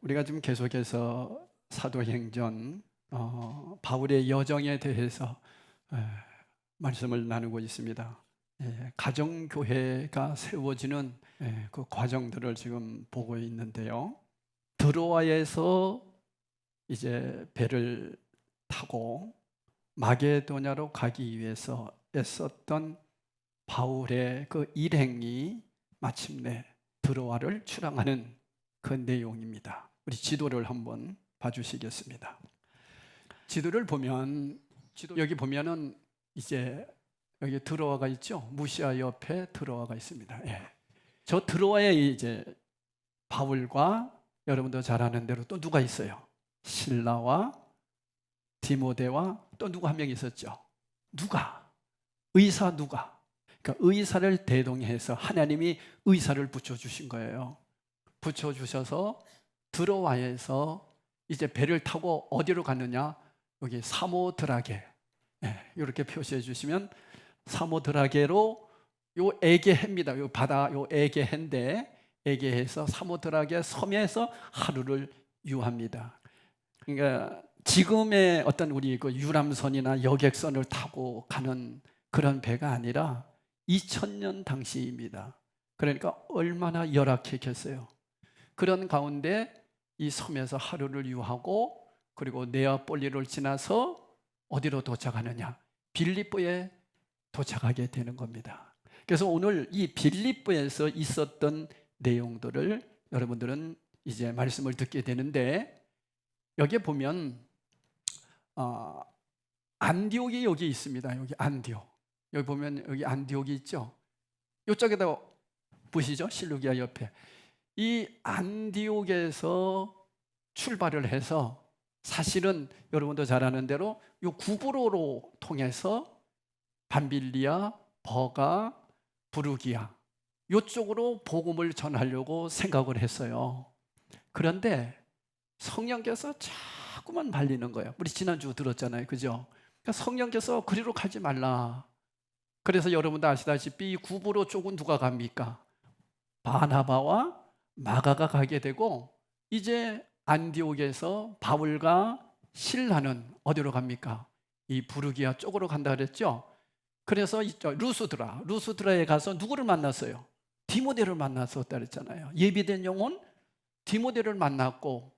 우리가 지금 계속해서 사도행전 바울의 여정에 대해서 에, 말씀을 나누고 있습니다. 가정교회가 세워지는 그 과정들을 지금 보고 있는데요. 드로아에서 이제 배를 타고 마게도냐로 가기 위해서 애썼던 바울의 그 일행이 마침내 드로아를 출항하는 그 내용입니다. 우리 지도를 한번 봐주시겠습니다. 지도를 보면 여기 보면은 이제 여기 드로아가 있죠. 무시아 옆에 드로아가 있습니다. 저 드로아에 이제 바울과 여러분도 잘 아는 대로 또 누가 있어요? 실라와 디모데와 또 누구 한 명 있었죠. 누가? 의사 누가? 그러니까 의사를 대동해서 하나님이 의사를 붙여주신 거예요. 붙여주셔서 드로아에서 이제 배를 타고 어디로 갔느냐? 여기 사모드라게, 이렇게 표시해 주시면 사모드라게로 요 에게해입니다. 요 바다 요 에게해인데 에게해에서 사모드라게 섬에서 하루를 유합니다. 그러니까 지금의 어떤 우리 그 유람선이나 여객선을 타고 가는 그런 배가 아니라 2000년 당시입니다. 그러니까 얼마나 열악했겠어요. 그런 가운데 이 섬에서 하루를 유하고 그리고 네아폴리를 지나서 어디로 도착하느냐? 빌립보에 도착하게 되는 겁니다. 그래서 오늘 이 빌립보에서 있었던 내용들을 여러분들은 이제 말씀을 듣게 되는데, 여기에 보면 안디옥이 여기 있습니다. 여기 안디옥. 여기 보면 여기 안디옥이 있죠. 이쪽에다 보시죠. 실루기아 옆에. 이 안디옥에서 출발을 해서 사실은 여러분도 잘 아는 대로 이 구브로로 통해서 밤빌리아, 버가, 부르기아 이쪽으로 복음을 전하려고 생각을 했어요. 그런데 성령께서 자꾸만 발리는 거예요. 우리 지난주 들었잖아요. 그죠? 그러니까 성령께서 그리로 가지 말라. 그래서 여러분도 아시다시피 구브로 쪽은 누가 갑니까? 바나바와 마가가 가게 되고, 이제 안디옥에서 바울과 실라는 어디로 갑니까? 이 부르기아 쪽으로 간다 그랬죠. 그래서 루스드라에 가서 누구를 만났어요? 디모데를 만났었다 그랬잖아요. 예비된 영혼 디모데를 만났고,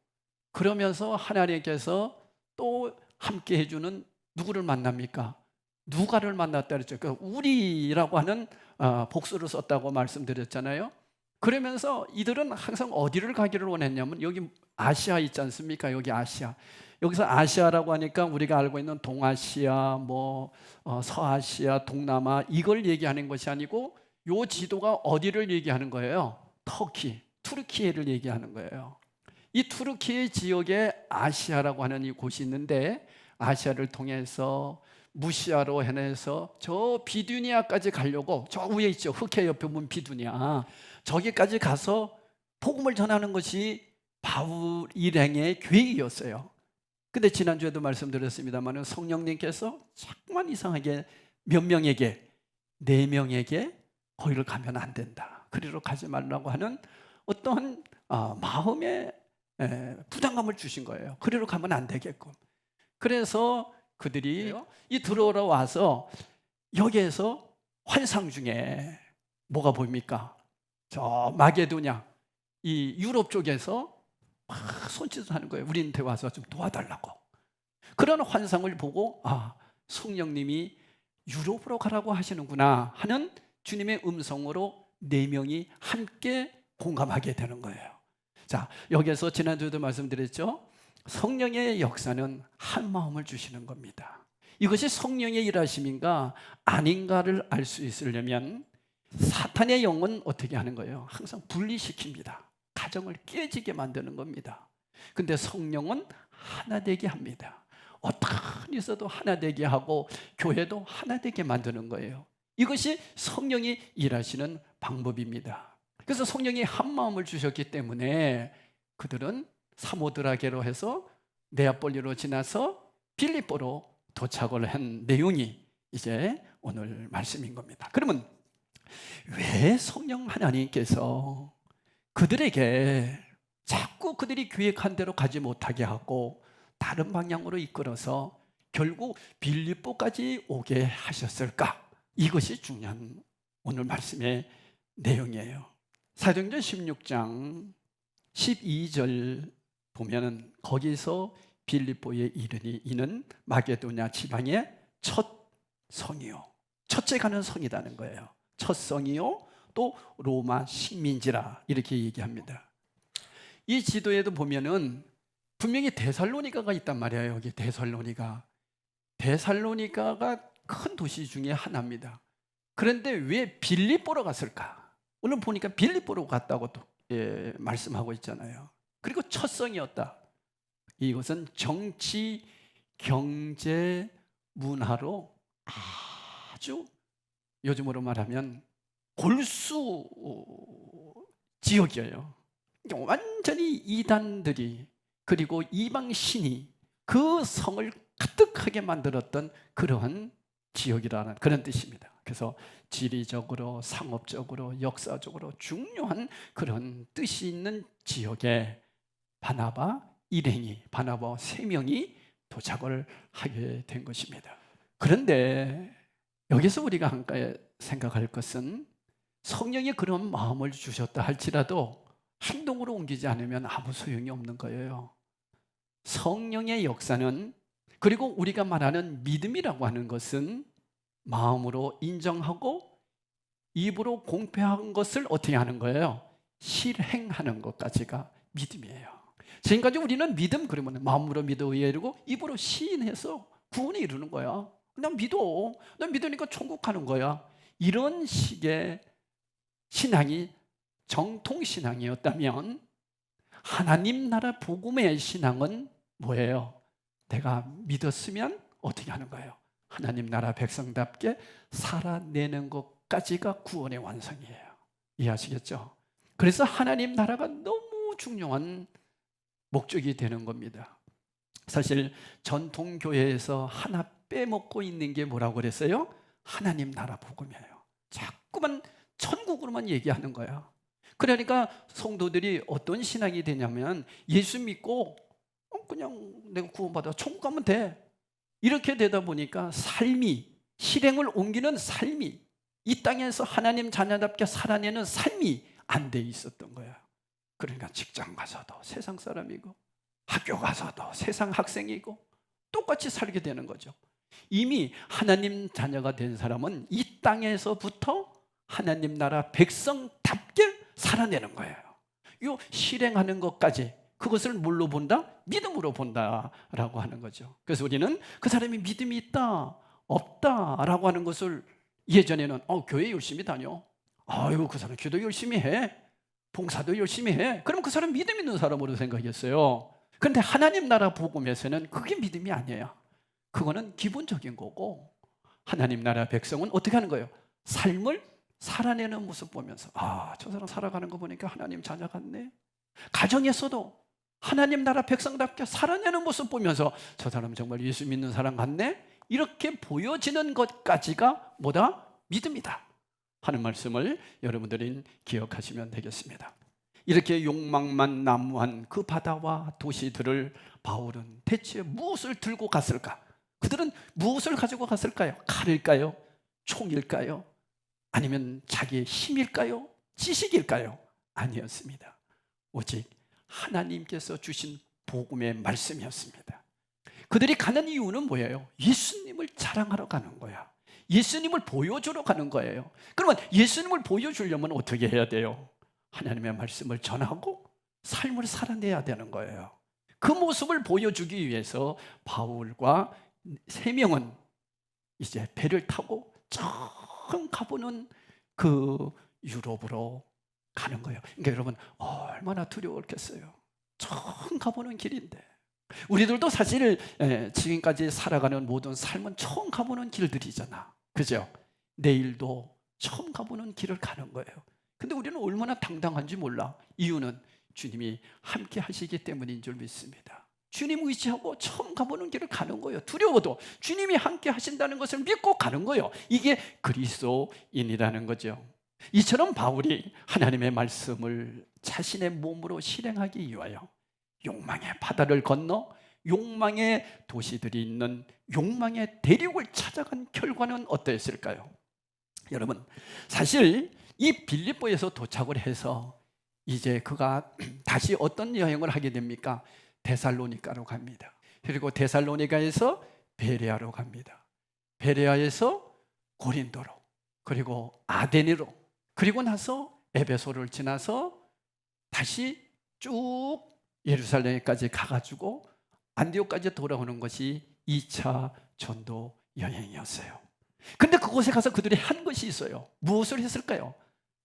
그러면서 하나님께서 또 함께 해주는 누구를 만납니까? 누가를 만났다 그랬죠. 그러니까 우리라고 하는 복수를 썼다고 말씀드렸잖아요. 그러면서 이들은 항상 어디를 가기를 원했냐면 여기 아시아 있지 않습니까? 여기 아시아. 여기서 아시아라고 하니까 우리가 알고 있는 동아시아, 서아시아, 동남아 이걸 얘기하는 것이 아니고 요 지도가 어디를 얘기하는 거예요? 터키, 투르키예를 얘기하는 거예요. 이 투르키 지역에 아시아라고 하는 이 곳이 있는데, 아시아를 통해서 무시아로 해내서 저 비두니아까지 가려고, 저 위에 있죠. 흑해 옆에 보면 비두니아. 저기까지 가서 복음을 전하는 것이 바울 일행의 계획이었어요. 근데 지난주에도 말씀드렸습니다만 성령님께서 자꾸만 이상하게 몇 명에게, 4명에게 거기를 가면 안 된다, 그리로 가지 말라고 하는 어떠한 마음의 부담감을 주신 거예요. 그리로 가면 안 되겠고. 그래서 그들이 이 들어오러 와서 여기에서 환상 중에 뭐가 보입니까? 저 마게도냐, 이 유럽 쪽에서 막 손짓을 하는 거예요. 우리한테 와서 좀 도와달라고. 그런 환상을 보고 성령님이 유럽으로 가라고 하시는구나 하는 주님의 음성으로 4명이 함께 공감하게 되는 거예요. 자, 여기에서 지난주에도 말씀드렸죠. 성령의 역사는 한 마음을 주시는 겁니다. 이것이 성령의 일하심인가 아닌가를 알 수 있으려면 사탄의 영은 어떻게 하는 거예요? 항상 분리시킵니다. 가정을 깨지게 만드는 겁니다. 근데 성령은 하나 되게 합니다. 어떤 있어도 하나 되게 하고 교회도 하나 되게 만드는 거예요. 이것이 성령이 일하시는 방법입니다. 그래서 성령이 한 마음을 주셨기 때문에 그들은 사모드라게로 해서 네아폴리로 지나서 빌립보로 도착을 한 내용이 이제 오늘 말씀인 겁니다. 그러면 왜 성령 하나님께서 그들에게 자꾸 그들이 계획한 대로 가지 못하게 하고 다른 방향으로 이끌어서 결국 빌립보까지 오게 하셨을까? 이것이 중요한 오늘 말씀의 내용이에요. 사도행전 16장 12절 보면은 거기서 빌립보에 이르니 이는 마게도냐 지방의 첫 성이요, 첫째 가는 성이라는 거예요. 첫 성이요 또 로마 식민지라 이렇게 얘기합니다. 이 지도에도 보면은 분명히 데살로니가가 있단 말이에요. 여기 데살로니가가 큰 도시 중에 하나입니다. 그런데 왜 빌립보로 갔을까? 오늘 보니까 빌립보로 갔다고 또 말씀하고 있잖아요. 그리고 첫 성이었다. 이것은 정치, 경제, 문화로 아주 요즘으로 말하면 골수 지역이에요. 완전히 이단들이 그리고 이방 신이 그 성을 가득하게 만들었던 그러한 지역이라는 그런 뜻입니다. 그래서 지리적으로, 상업적으로, 역사적으로 중요한 그런 뜻이 있는 지역에 바나바 일행이, 바나바 3명이 도착을 하게 된 것입니다. 그런데 여기서 우리가 한가에 생각할 것은 성령이 그런 마음을 주셨다 할지라도 행동으로 옮기지 않으면 아무 소용이 없는 거예요. 성령의 역사는, 그리고 우리가 말하는 믿음이라고 하는 것은 마음으로 인정하고 입으로 공표한 것을 어떻게 하는 거예요? 실행하는 것까지가 믿음이에요. 지금까지 우리는 믿음 그러면 마음으로 믿어 이르고 입으로 시인해서 구원에 이르는 거야. 그냥 믿어. 난 믿으니까 천국 가는 거야. 이런 식의 신앙이 정통신앙이었다면 하나님 나라 복음의 신앙은 뭐예요? 내가 믿었으면 어떻게 하는 거예요? 하나님 나라 백성답게 살아내는 것까지가 구원의 완성이에요. 이해하시겠죠? 그래서 하나님 나라가 너무 중요한 목적이 되는 겁니다. 사실 전통교회에서 하나 빼먹고 있는 게 뭐라고 그랬어요? 하나님 나라 복음이에요. 자꾸만 천국으로만 얘기하는 거야. 그러니까 성도들이 어떤 신앙이 되냐면 예수 믿고 그냥 내가 구원받아 천국 가면 돼. 이렇게 되다 보니까 삶이, 실행을 옮기는 삶이, 이 땅에서 하나님 자녀답게 살아내는 삶이 안 돼 있었던 거야. 그러니까 직장 가서도 세상 사람이고 학교 가서도 세상 학생이고 똑같이 살게 되는 거죠. 이미 하나님 자녀가 된 사람은 이 땅에서부터 하나님 나라 백성답게 살아내는 거예요. 이 실행하는 것까지, 그것을 뭘로 본다? 믿음으로 본다라고 하는 거죠. 그래서 우리는 그 사람이 믿음이 있다, 없다라고 하는 것을 예전에는 교회 열심히 다녀. 아유, 그 사람 기도 열심히 해. 봉사도 열심히 해. 그럼 그 사람 믿음 있는 사람으로 생각했어요. 그런데 하나님 나라 복음에서는 그게 믿음이 아니에요. 그거는 기본적인 거고, 하나님 나라 백성은 어떻게 하는 거예요? 삶을 살아내는 모습 보면서 저 사람 살아가는 거 보니까 하나님 자녀 같네. 가정에서도 하나님 나라 백성답게 살아내는 모습 보면서 저 사람 정말 예수 믿는 사람 같네. 이렇게 보여지는 것까지가 뭐다? 믿음이다 하는 말씀을 여러분들이 기억하시면 되겠습니다. 이렇게 욕망만 난무한 그 바다와 도시들을 바울은 대체 무엇을 들고 갔을까? 그들은 무엇을 가지고 갔을까요? 칼일까요? 총일까요? 아니면 자기의 힘일까요? 지식일까요? 아니었습니다. 오직 하나님께서 주신 복음의 말씀이었습니다. 그들이 가는 이유는 뭐예요? 예수님을 자랑하러 가는 거야. 예수님을 보여주러 가는 거예요. 그러면 예수님을 보여주려면 어떻게 해야 돼요? 하나님의 말씀을 전하고 삶을 살아내야 되는 거예요. 그 모습을 보여주기 위해서 바울과 3명은 이제 배를 타고 처음 가보는 그 유럽으로 가는 거예요. 그러니까 여러분 얼마나 두려웠겠어요. 처음 가보는 길인데, 우리들도 사실 지금까지 살아가는 모든 삶은 처음 가보는 길들이잖아. 그죠? 내일도 처음 가보는 길을 가는 거예요. 근데 우리는 얼마나 당당한지 몰라. 이유는 주님이 함께 하시기 때문인 줄 믿습니다. 주님 의지하고 처음 가보는 길을 가는 거예요. 두려워도 주님이 함께 하신다는 것을 믿고 가는 거예요. 이게 그리스도인이라는 거죠. 이처럼 바울이 하나님의 말씀을 자신의 몸으로 실행하기 위하여 욕망의 바다를 건너 욕망의 도시들이 있는 욕망의 대륙을 찾아간 결과는 어떠했을까요? 여러분, 사실 이 빌립보에서 도착을 해서 이제 그가 다시 어떤 여행을 하게 됩니까? 데살로니가로 갑니다. 그리고 데살로니가에서 베레아로 갑니다. 베레아에서 고린도로, 그리고 아데니로, 그리고 나서 에베소를 지나서 다시 쭉 예루살렘까지 가가지고 안디옥까지 돌아오는 것이 2차 전도 여행이었어요. 근데 그곳에 가서 그들이 한 것이 있어요. 무엇을 했을까요?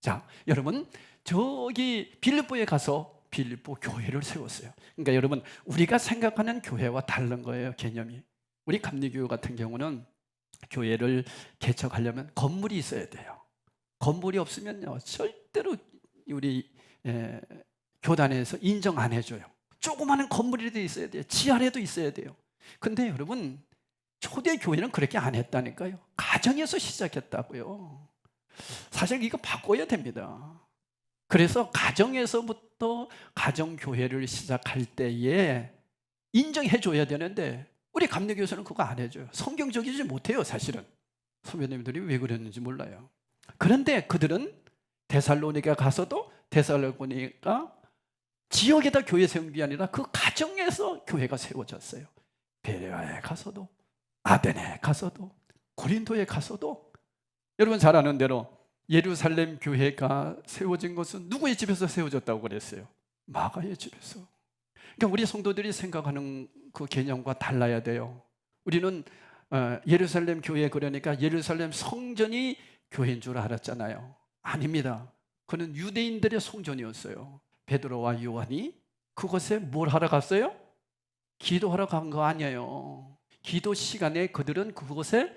자, 여러분, 저기 빌립보에 가서 빌립보 교회를 세웠어요. 그러니까 여러분, 우리가 생각하는 교회와 다른 거예요, 개념이. 우리 감리교회 같은 경우는 교회를 개척하려면 건물이 있어야 돼요. 건물이 없으면요, 절대로 우리 교단에서 인정 안 해줘요. 조그마한 건물이라도 있어야 돼요. 지하라도 있어야 돼요. 근데 여러분, 초대 교회는 그렇게 안 했다니까요. 가정에서 시작했다고요. 사실 이거 바꿔야 됩니다. 그래서 가정에서부터 가정교회를 시작할 때에 인정해 줘야 되는데 우리 감리교에서는 그거 안 해줘요. 성경적이지 못해요, 사실은. 선배님들이 왜 그랬는지 몰라요. 그런데 그들은 데살로니가 가서도 데살로니가 지역에다 교회 세운 게 아니라 그 가정에서 교회가 세워졌어요. 베레아에 가서도, 아데네에 가서도, 고린도에 가서도. 여러분 잘 아는 대로 예루살렘 교회가 세워진 것은 누구의 집에서 세워졌다고 그랬어요? 마가의 집에서. 그러니까 우리 성도들이 생각하는 그 개념과 달라야 돼요. 우리는 예루살렘 교회, 그러니까 예루살렘 성전이 교회인 줄 알았잖아요. 아닙니다. 그는 유대인들의 성전이었어요. 베드로와 요한이 그곳에 뭘 하러 갔어요? 기도하러 간 거 아니에요. 기도 시간에 그들은 그곳에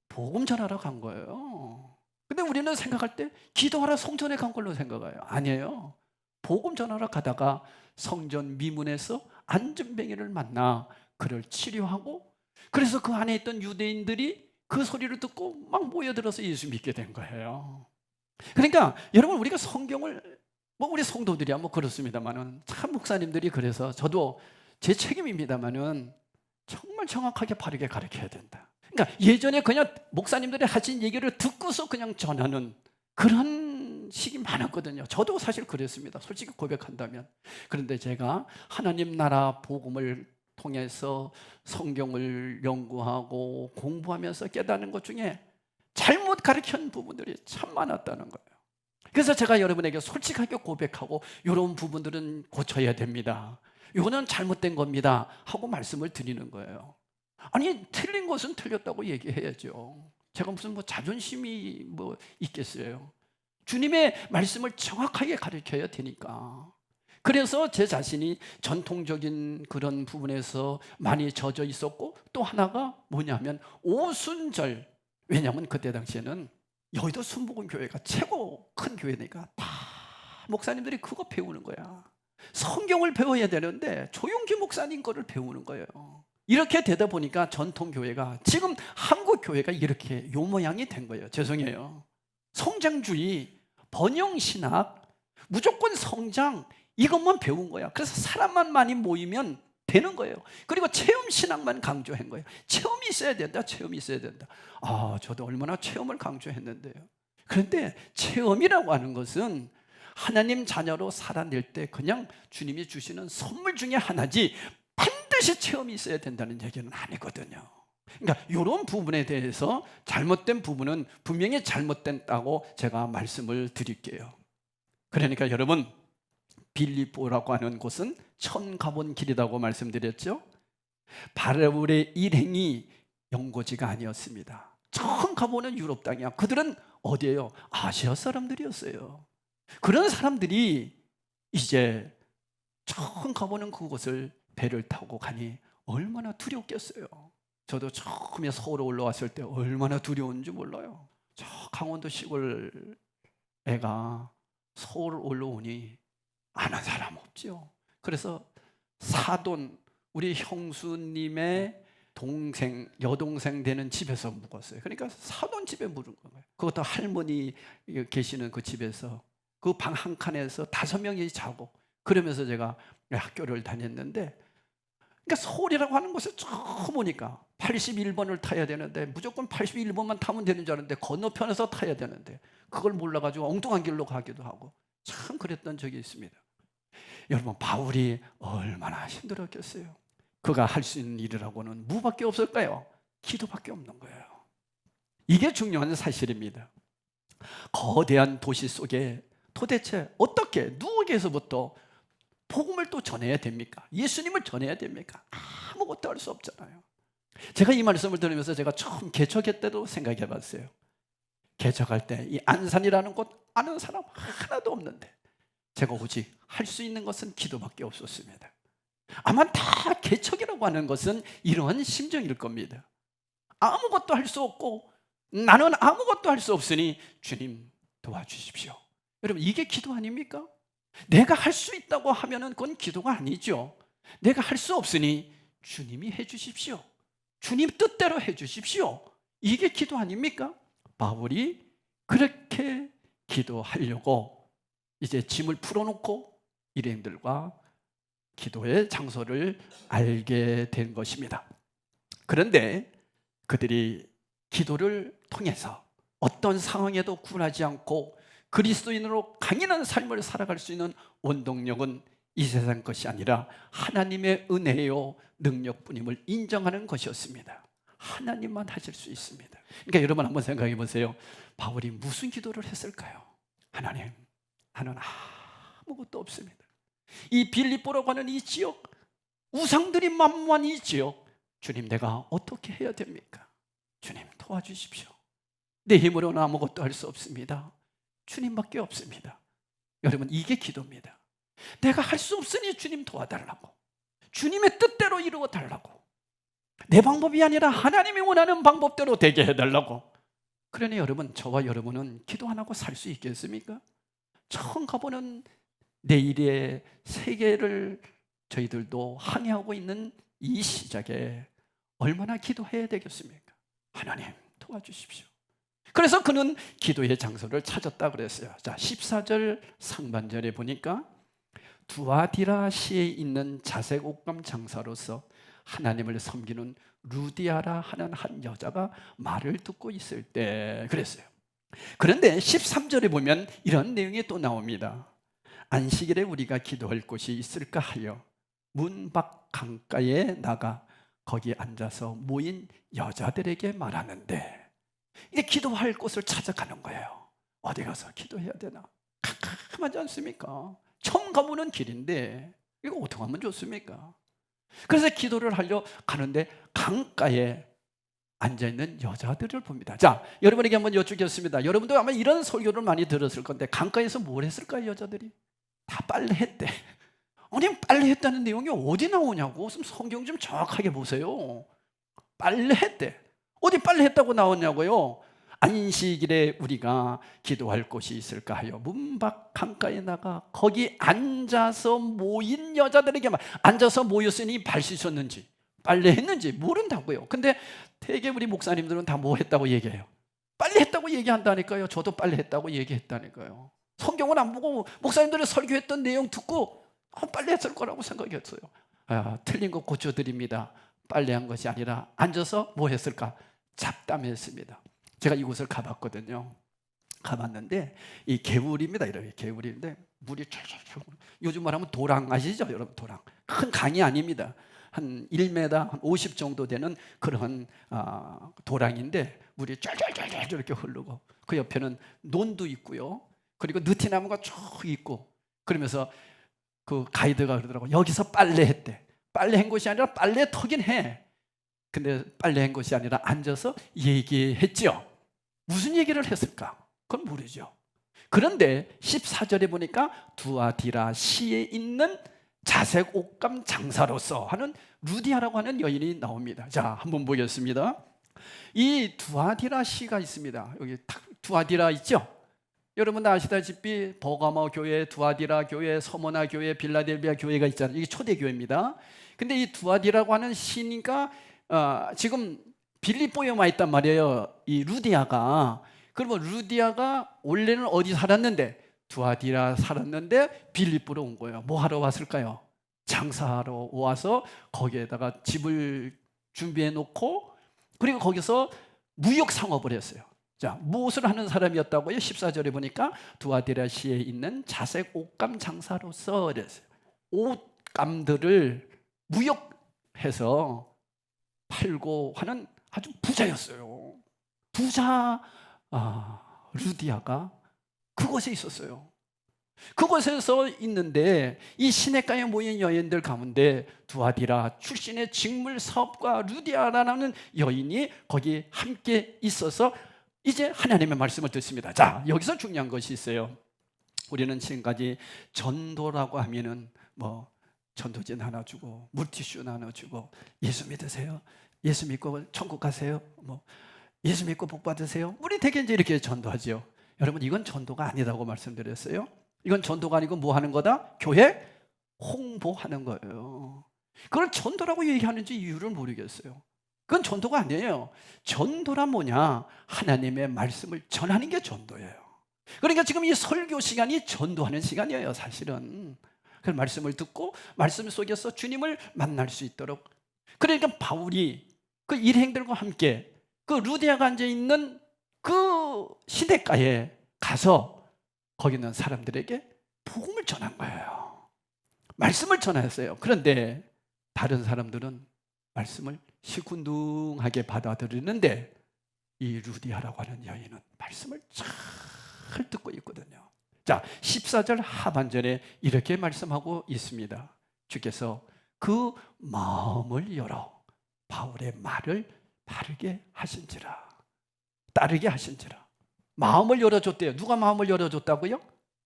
복음 전하러 간 거예요. 근데 우리는 생각할 때 기도하러 성전에 간 걸로 생각해요. 아니에요. 복음 전하러 가다가 성전 미문에서 안전뱅이를 만나 그를 치료하고, 그래서 그 안에 있던 유대인들이 그 소리를 듣고 막 모여들어서 예수 믿게 된 거예요. 그러니까 여러분, 우리가 성경을 우리 성도들이야 그렇습니다만은, 참 목사님들이, 그래서 저도 제 책임입니다만은 정말 정확하게 바르게 가르쳐야 된다. 그러니까 예전에 그냥 목사님들이 하신 얘기를 듣고서 그냥 전하는 그런 식이 많았거든요. 저도 사실 그랬습니다, 솔직히 고백한다면. 그런데 제가 하나님 나라 복음을 통해서 성경을 연구하고 공부하면서 깨닫는 것 중에 잘못 가르친 부분들이 참 많았다는 거예요. 그래서 제가 여러분에게 솔직하게 고백하고 이런 부분들은 고쳐야 됩니다, 이거는 잘못된 겁니다 하고 말씀을 드리는 거예요. 아니, 틀린 것은 틀렸다고 얘기해야죠. 제가 무슨 자존심이 있겠어요. 주님의 말씀을 정확하게 가르쳐야 되니까. 그래서 제 자신이 전통적인 그런 부분에서 많이 젖어 있었고, 또 하나가 뭐냐면 오순절. 왜냐하면 그때 당시에는 여의도 순복음교회가 최고 큰 교회니까 다 목사님들이 그거 배우는 거야. 성경을 배워야 되는데 조용기 목사님 거를 배우는 거예요. 이렇게 되다 보니까 전통교회가, 지금 한국교회가 이렇게 요 모양이 된 거예요. 죄송해요. 성장주의, 번영신학, 무조건 성장, 이것만 배운 거야. 그래서 사람만 많이 모이면 되는 거예요. 그리고 체험신학만 강조한 거예요. 체험이 있어야 된다, 체험이 있어야 된다. 저도 얼마나 체험을 강조했는데요. 그런데 체험이라고 하는 것은 하나님 자녀로 살아낼 때 그냥 주님이 주시는 선물 중에 하나지 반드시 체험이 있어야 된다는 얘기는 아니거든요. 그러니까 이런 부분에 대해서 잘못된 부분은 분명히 잘못됐다고 제가 말씀을 드릴게요. 그러니까 여러분, 빌립보라고 하는 곳은 처음 가본 길이라고 말씀드렸죠. 바울의 일행이 연고지가 아니었습니다. 처음 가보는 유럽 땅이야. 그들은 어디예요? 아시아 사람들이었어요. 그런 사람들이 이제 처음 가보는 그곳을 배를 타고 가니 얼마나 두렵겠어요. 저도 처음에 서울에 올라왔을 때 얼마나 두려운지 몰라요. 저 강원도 시골 애가 서울 올라오니 아는 사람 없죠. 그래서 사돈, 우리 형수님의 동생, 여동생 되는 집에서 묵었어요. 그러니까 사돈 집에 묵은 거예요. 그것도 할머니 계시는 그 집에서. 그 방 한 칸에서 5명이 자고 그러면서 제가 학교를 다녔는데, 그러니까 서울이라고 하는 곳에 처음 오니까 81번을 타야 되는데 무조건 81번만 타면 되는 줄 알았는데 건너편에서 타야 되는데 그걸 몰라가지고 엉뚱한 길로 가기도 하고 참 그랬던 적이 있습니다. 여러분, 바울이 얼마나 힘들었겠어요. 그가 할 수 있는 일이라고는 무밖에 없을까요? 기도밖에 없는 거예요. 이게 중요한 사실입니다. 거대한 도시 속에 도대체 어떻게 누구에게서부터 복음을 또 전해야 됩니까? 예수님을 전해야 됩니까? 아무것도 할 수 없잖아요. 제가 이 말씀을 들으면서 제가 처음 개척할 때도 생각해 봤어요. 개척할 때 이 안산이라는 곳 아는 사람 하나도 없는데 제가 오직 할 수 있는 것은 기도밖에 없었습니다. 아마 다 개척이라고 하는 것은 이러한 심정일 겁니다. 아무것도 할 수 없고 나는 아무것도 할 수 없으니 주님 도와주십시오. 여러분, 이게 기도 아닙니까? 내가 할 수 있다고 하면은 그건 기도가 아니죠. 내가 할 수 없으니 주님이 해주십시오. 주님 뜻대로 해주십시오. 이게 기도 아닙니까? 바울이 그렇게 기도하려고 이제 짐을 풀어놓고 일행들과 기도의 장소를 알게 된 것입니다. 그런데 그들이 기도를 통해서 어떤 상황에도 굴하지 않고 그리스도인으로 강인한 삶을 살아갈 수 있는 원동력은 이 세상 것이 아니라 하나님의 은혜요 능력뿐임을 인정하는 것이었습니다. 하나님만 하실 수 있습니다. 그러니까 여러분 한번 생각해 보세요. 바울이 무슨 기도를 했을까요? 하나님, 나는 아무것도 없습니다. 이 빌립보라고 하는 이 지역, 우상들이 만무한 이 지역, 주님 내가 어떻게 해야 됩니까? 주님 도와주십시오. 내 힘으로는 아무것도 할 수 없습니다. 주님밖에 없습니다. 여러분, 이게 기도입니다. 내가 할 수 없으니 주님 도와달라고, 주님의 뜻대로 이루어 달라고, 내 방법이 아니라 하나님이 원하는 방법대로 되게 해달라고. 그러니 여러분, 저와 여러분은 기도 안 하고 살 수 있겠습니까? 처음 가보는 내일의 세계를 저희들도 항해하고 있는 이 시작에 얼마나 기도해야 되겠습니까? 하나님 도와주십시오. 그래서 그는 기도의 장소를 찾았다 그랬어요. 자, 14절 상반절에 보니까 두아디라시에 있는 자색 옷감 장사로서 하나님을 섬기는 루디아라 하는 한 여자가 말을 듣고 있을 때 그랬어요. 그런데 13절에 보면 이런 내용이 또 나옵니다. 안식일에 우리가 기도할 곳이 있을까 하여 문 밖 강가에 나가 거기 앉아서 모인 여자들에게 말하는데, 이제 기도할 곳을 찾아가는 거예요. 어디 가서 기도해야 되나? 캄캄하지 않습니까? 처음 가보는 길인데 이거 어떻게 하면 좋습니까? 그래서 기도를 하려 가는데 강가에 앉아있는 여자들을 봅니다. 자, 여러분에게 한번 여쭙겠습니다. 여러분도 아마 이런 설교를 많이 들었을 건데 강가에서 뭘 했을까요? 여자들이 다 빨래했대. 아니, 빨래했다는 내용이 어디 나오냐고. 좀 성경 좀 정확하게 보세요. 빨래했대. 어디 빨래했다고 나왔냐고요? 안식일에 우리가 기도할 곳이 있을까 하여 문 밖 강가에 나가 거기 앉아서 모인 여자들에게 앉아서 모였으니 발 씻었는지 빨래했는지 모른다고요. 근데 되게 우리 목사님들은 다 뭐 했다고 얘기해요? 빨래했다고 얘기한다니까요. 저도 빨래했다고 얘기했다니까요. 성경은 안 보고 목사님들이 설교했던 내용 듣고 빨래했을 거라고 생각했어요. 틀린 거 고쳐드립니다. 빨래한 것이 아니라 앉아서 뭐 했을까? 잡담했습니다. 제가 이곳을 가봤거든요. 가봤는데 이 개울입니다. 이렇게 개울인데 물이 쫙쫙, 요즘 말하면 도랑 아시죠? 여러분, 도랑. 큰 강이 아닙니다. 한 1m, 한 50 정도 되는 그런 도랑인데 물이 쫙쫙쫙 이렇게 흐르고 그 옆에는 논도 있고요. 그리고 느티나무가 쭉 있고, 그러면서 그 가이드가 그러더라고. 여기서 빨래했대. 빨래한 곳이 아니라 빨래 터긴 해. 근데 빨래한 것이 아니라 앉아서 얘기했죠. 무슨 얘기를 했을까? 그건 모르죠. 그런데 14절에 보니까 두아디라 시에 있는 자색 옷감 장사로서 하는 루디아라고 하는 여인이 나옵니다. 자, 한번 보겠습니다. 이 두아디라 시가 있습니다. 여기 두아디라 있죠? 여러분 아시다시피 버가모 교회, 두아디라 교회, 서머나 교회, 빌라델비아 교회가 있잖아요. 이게 초대 교회입니다. 근데 이 두아디라고 하는 시니까 지금 빌립보에 와 있단 말이에요. 이 루디아가. 그러면 루디아가 원래는 어디 살았는데 두아디라 살았는데 빌립보로 온 거예요. 뭐 하러 왔을까요? 장사하러 와서 거기에다가 집을 준비해 놓고, 그리고 거기서 무역 상업을 했어요. 자, 무엇을 하는 사람이었다고요? 14절에 보니까 두아디라시에 있는 자색 옷감 장사로서 그랬어요. 옷감들을 무역해서 팔고 하는 아주 부자였어요. 부자 루디아가 그곳에 있었어요. 그곳에서 있는데 이 시냇가에 모인 여인들 가운데 두아디라 출신의 직물 사업가 루디아라는 여인이 거기 함께 있어서 이제 하나님의 말씀을 듣습니다. 자, 여기서 중요한 것이 있어요. 우리는 지금까지 전도라고 하면은 뭐 전도진 하나 주고 물티슈 나눠주고 예수 믿으세요, 예수 믿고 천국 가세요, 뭐 예수 믿고 복 받으세요. 우리 대개 이제 이렇게 전도하죠. 여러분, 이건 전도가 아니라고 말씀드렸어요. 이건 전도가 아니고 뭐 하는 거다? 교회 홍보하는 거예요. 그걸 전도라고 얘기하는지 이유를 모르겠어요. 그건 전도가 아니에요. 전도란 뭐냐? 하나님의 말씀을 전하는 게 전도예요. 그러니까 지금 이 설교 시간이 전도하는 시간이에요, 사실은. 그 말씀을 듣고 말씀 속에서 주님을 만날 수 있도록. 그러니까 바울이 그 일행들과 함께 그 루디아가 앉아있는 그 시냇가에 가서 거기 있는 사람들에게 복음을 전한 거예요. 말씀을 전했어요. 그런데 다른 사람들은 말씀을 시큰둥하게 받아들이는데 이 루디아라고 하는 여인은 말씀을 잘 듣고 있거든요. 자, 14절 하반절에 이렇게 말씀하고 있습니다. 주께서 그 마음을 열어 바울의 말을 따르게 하신지라. 마음을 열어줬대요. 누가 마음을 열어줬다고요?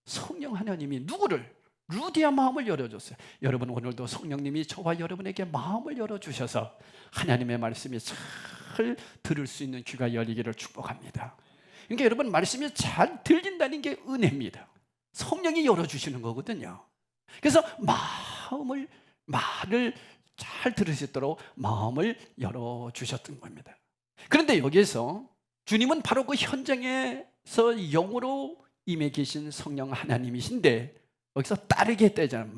성령 하나님이 누구를? 루디아 마음을 열어줬어요. 여러분, 오늘도 성령님이 저와 여러분에게 마음을 열어주셔서 하나님의 말씀이 잘 들을 수 있는 귀가 열리기를 축복합니다. 그러니까 여러분, 말씀이 잘 들린다는 게 은혜입니다. 성령이 열어주시는 거거든요. 그래서 말을 잘 들을 수 있도록 마음을 열어주셨던 겁니다. 그런데 여기에서 주님은 바로 그 현장에서 영으로 임해 계신 성령 하나님이신데 여기서 따르게 했다잖아요.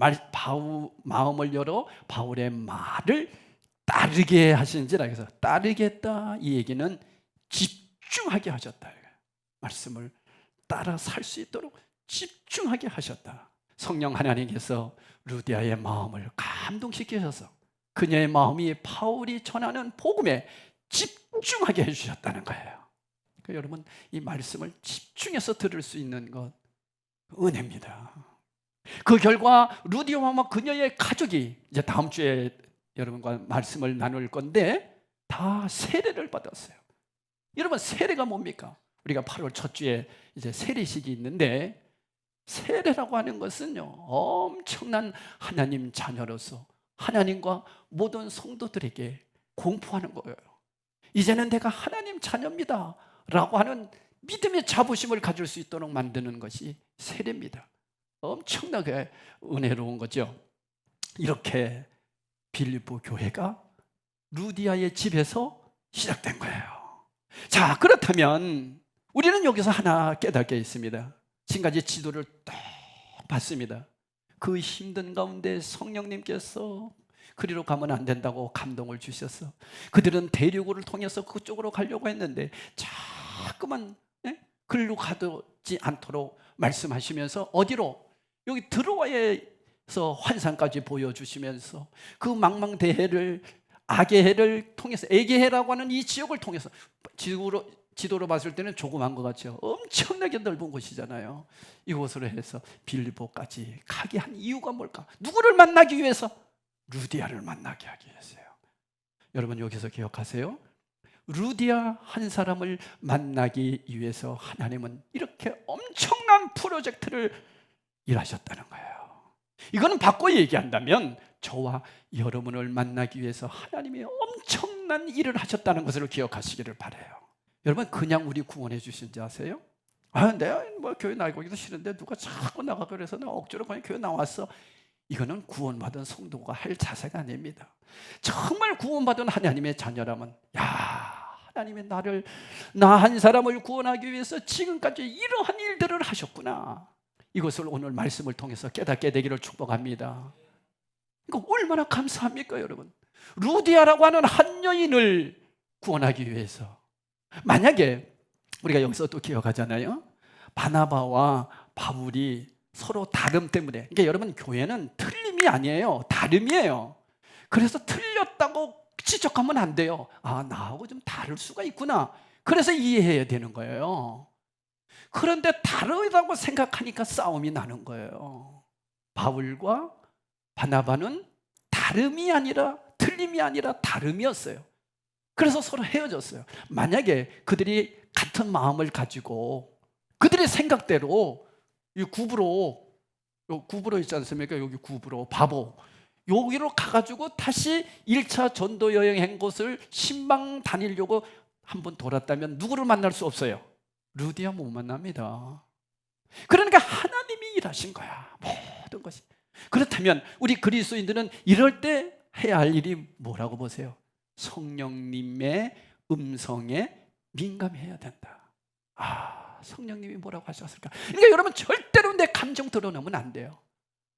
마음을 열어 바울의 말을 따르게 하신지라. 그래서 따르게 했다, 이 얘기는 집중하게 하셨다. 말씀을 따라 살 수 있도록 집중하게 하셨다. 성령 하나님께서 루디아의 마음을 감동시키셔서 그녀의 마음이 바울이 전하는 복음에 집중하게 해주셨다는 거예요. 그러니까 여러분, 이 말씀을 집중해서 들을 수 있는 것 은혜입니다. 그 결과 루디아와 그녀의 가족이 이제 다음 주에 여러분과 말씀을 나눌 건데 다 세례를 받았어요. 여러분, 세례가 뭡니까? 우리가 8월 첫 주에 이제 세례식이 있는데 세례라고 하는 것은요, 엄청난 하나님 자녀로서 하나님과 모든 성도들에게 공포하는 거예요. 이제는 내가 하나님 자녀입니다 라고 하는 믿음의 자부심을 가질 수 있도록 만드는 것이 세례입니다. 엄청나게 은혜로운 거죠. 이렇게 빌립보 교회가 루디아의 집에서 시작된 거예요. 자, 그렇다면 우리는 여기서 하나 깨닫게 게 있습니다. 지금까지 지도를 딱 봤습니다. 그 힘든 가운데 성령님께서 그리로 가면 안 된다고 감동을 주셔서 그들은 대륙을 통해서 그쪽으로 가려고 했는데 자꾸만 그리로 가지 않도록 말씀하시면서 어디로? 여기 드로아에서 환상까지 보여주시면서 그 망망대해를, 악의 해를 통해서, 애의 해라고 하는 이 지역을 통해서, 지도로 봤을 때는 조그만 것 같죠. 엄청나게 넓은 곳이잖아요. 이곳으로 해서 빌립보까지 가게 한 이유가 뭘까? 누구를 만나기 위해서? 루디아를 만나게 하기 위해서요. 여러분, 여기서 기억하세요. 루디아 한 사람을 만나기 위해서 하나님은 이렇게 엄청난 프로젝트를 일하셨다는 거예요. 이거는 바꿔 얘기한다면 저와 여러분을 만나기 위해서 하나님이 엄청난 일을 하셨다는 것을 기억하시기를 바라요. 여러분, 그냥 우리 구원해 주신지 아세요? 내가 뭐 교회 나가기도 싫은데 누가 자꾸 나가고 그래서 나 억지로 그냥 교회 나왔어. 이거는 구원받은 성도가 할 자세가 아닙니다. 정말 구원받은 하나님의 자녀라면, 하나님이 나 한 사람을 구원하기 위해서 지금까지 이러한 일들을 하셨구나. 이것을 오늘 말씀을 통해서 깨닫게 되기를 축복합니다. 이거 얼마나 감사합니까, 여러분? 루디아라고 하는 한 여인을 구원하기 위해서. 만약에 우리가 여기서 또 기억하잖아요. 바나바와 바울이 서로 다름 때문에, 그러니까 여러분, 교회는 틀림이 아니에요, 다름이에요. 그래서 틀렸다고 지적하면 안 돼요. 아, 나하고 좀 다를 수가 있구나. 그래서 이해해야 되는 거예요. 그런데 다르다고 생각하니까 싸움이 나는 거예요. 바울과 바나바는 다름이 아니라, 틀림이 아니라 다름이었어요. 그래서 서로 헤어졌어요. 만약에 그들이 같은 마음을 가지고 그들의 생각대로 이 구브로 있지 않습니까? 여기 구브로, 바보, 여기로 가가지고 다시 1차 전도 여행한 곳을 신방 다니려고 한번 돌았다면 누구를 만날 수 없어요? 루디아 못 만납니다. 그러니까 하나님이 일하신 거야, 모든 것이. 그렇다면 우리 그리스도인들은 이럴 때 해야 할 일이 뭐라고 보세요? 성령님의 음성에 민감해야 된다. 아, 성령님이 뭐라고 하셨을까? 그러니까 여러분, 절대로 내 감정 드러내면 안 돼요.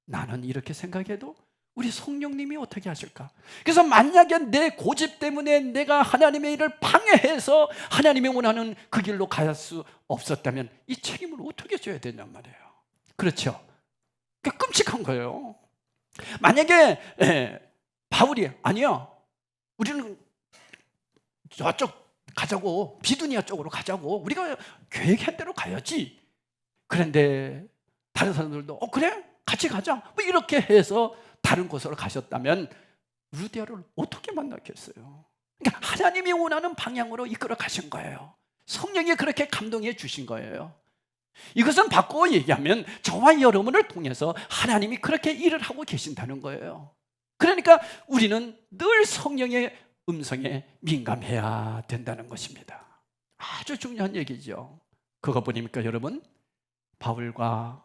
나는 이렇게 생각해도 우리 성령님이 어떻게 하실까? 그래서 만약에 내 고집 때문에 내가 하나님의 일을 방해해서 하나님이 원하는 그 길로 갈 수 없었다면 이 책임을 어떻게 져야 되냔 말이에요. 그렇죠? 그러니까 끔찍한 거예요. 만약에 바울이 아니야, 우리는 저쪽 가자고, 비두니아 쪽으로 가자고, 우리가 계획한 대로 가야지. 그런데 다른 사람들도 그래? 같이 가자, 뭐 이렇게 해서 다른 곳으로 가셨다면 루디아를 어떻게 만났겠어요? 그러니까 하나님이 원하는 방향으로 이끌어 가신 거예요. 성령이 그렇게 감동해 주신 거예요. 이것은 바꾸어 얘기하면 저와 여러분을 통해서 하나님이 그렇게 일을 하고 계신다는 거예요. 그러니까 우리는 늘 성령의 음성에 민감해야 된다는 것입니다. 아주 중요한 얘기죠. 그거 보니까 여러분, 바울과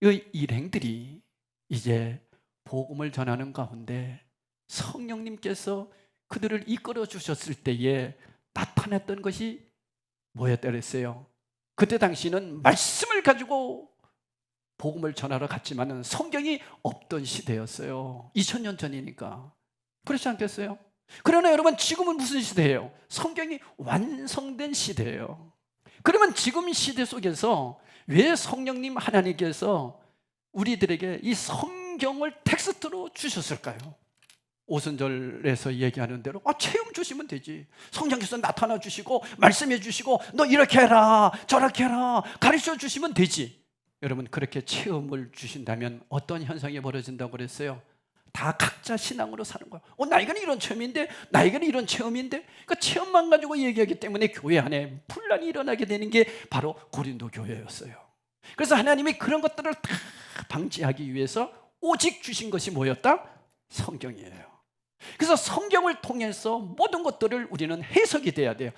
이 일행들이 이제 복음을 전하는 가운데 성령님께서 그들을 이끌어 주셨을 때에 나타났던 것이 뭐였다 그랬어요? 그때 당시는 말씀을 가지고 복음을 전하러 갔지만은 성경이 없던 시대였어요. 2000년 전이니까. 그렇지 않겠어요? 그러나 여러분, 지금은 무슨 시대예요? 성경이 완성된 시대예요. 그러면 지금 시대 속에서 왜 성령님 하나님께서 우리들에게 이 성경을 텍스트로 주셨을까요? 오순절에서 얘기하는 대로 체험 주시면 되지. 성령께서 나타나 주시고 말씀해 주시고 너 이렇게 해라 저렇게 해라 가르쳐 주시면 되지. 여러분, 그렇게 체험을 주신다면 어떤 현상이 벌어진다고 그랬어요? 다 각자 신앙으로 사는 거야. 나에게는 이런 체험인데, 나에게는 이런 체험인데. 그 체험만 가지고 얘기하기 때문에 교회 안에 분란이 일어나게 되는 게 바로 고린도 교회였어요. 그래서 하나님이 그런 것들을 다 방지하기 위해서 오직 주신 것이 뭐였다? 성경이에요. 그래서 성경을 통해서 모든 것들을 우리는 해석이 돼야 돼요.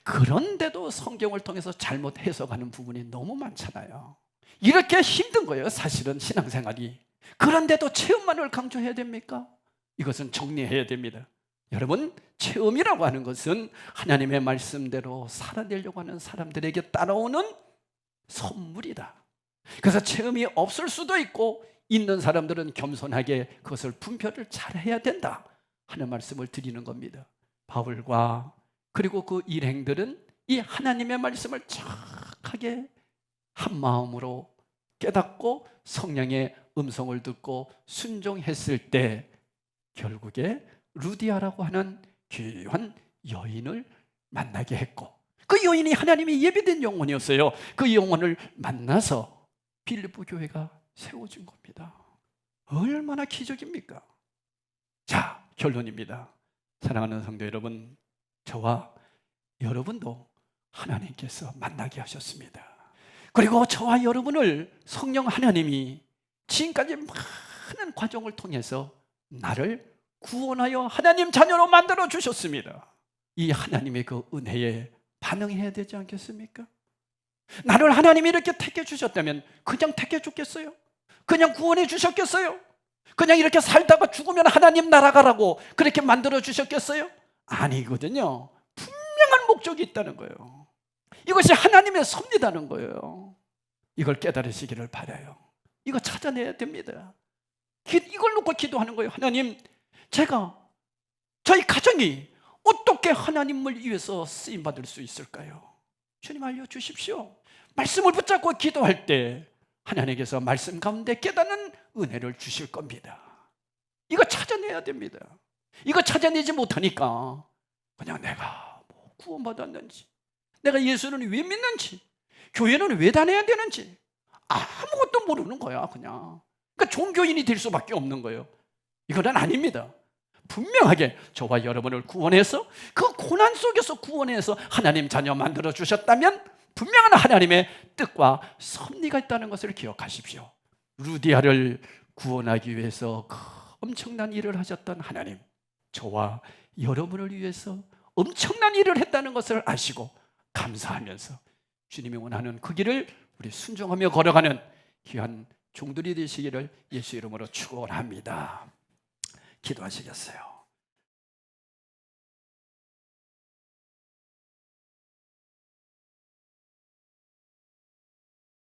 그런데도 성경을 통해서 잘못 해석하는 부분이 너무 많잖아요. 이렇게 힘든 거예요, 사실은 신앙생활이. 그런데도 체험만을 강조해야 됩니까? 이것은 정리해야 됩니다. 여러분, 체험이라고 하는 것은 하나님의 말씀대로 살아내려고 하는 사람들에게 따라오는 선물이다. 그래서 체험이 없을 수도 있고 있는 사람들은 겸손하게 그것을 분별을 잘 해야 된다 하는 말씀을 드리는 겁니다. 바울과 그리고 그 일행들은 이 하나님의 말씀을 정확하게 한 마음으로 깨닫고 성령의 음성을 듣고 순종했을 때 결국에 루디아라고 하는 귀한 여인을 만나게 했고, 그 여인이 하나님의 예비된 영혼이었어요. 그 영혼을 만나서 빌립보 교회가 세워진 겁니다. 얼마나 기적입니까? 자, 결론입니다. 사랑하는 성도 여러분, 저와 여러분도 하나님께서 만나게 하셨습니다. 그리고 저와 여러분을 성령 하나님이 지금까지 많은 과정을 통해서 나를 구원하여 하나님 자녀로 만들어 주셨습니다. 이 하나님의 그 은혜에 반응해야 되지 않겠습니까? 나를 하나님이 이렇게 택해 주셨다면 그냥 택해 줬겠어요? 그냥 구원해 주셨겠어요? 그냥 이렇게 살다가 죽으면 하나님 나라가라고 그렇게 만들어 주셨겠어요? 아니거든요. 분명한 목적이 있다는 거예요. 이것이 하나님의 섭리라는 거예요. 이걸 깨달으시기를 바라요. 이거 찾아내야 됩니다. 이걸 놓고 기도하는 거예요. 하나님, 제가 저희 가정이 어떻게 하나님을 위해서 쓰임받을 수 있을까요? 주님 알려주십시오. 말씀을 붙잡고 기도할 때 하나님께서 말씀 가운데 깨닫는 은혜를 주실 겁니다. 이거 찾아내야 됩니다. 이거 찾아내지 못하니까 그냥 내가 뭐 구원받았는지, 내가 예수는 왜 믿는지, 교회는 왜 다녀야 되는지 아무것도 모르는 거야. 그냥 그러니까 종교인이 될 수밖에 없는 거예요. 이거는 아닙니다. 분명하게 저와 여러분을 구원해서 그 고난 속에서 구원해서 하나님 자녀 만들어 주셨다면 분명한 하나님의 뜻과 섭리가 있다는 것을 기억하십시오. 루디아를 구원하기 위해서 그 엄청난 일을 하셨던 하나님, 저와 여러분을 위해서 엄청난 일을 했다는 것을 아시고 감사하면서 주님이 원하는 그 길을 우리 순종하며 걸어가는 귀한 종들이 되시기를 예수 이름으로 축원합니다. 기도하시겠어요?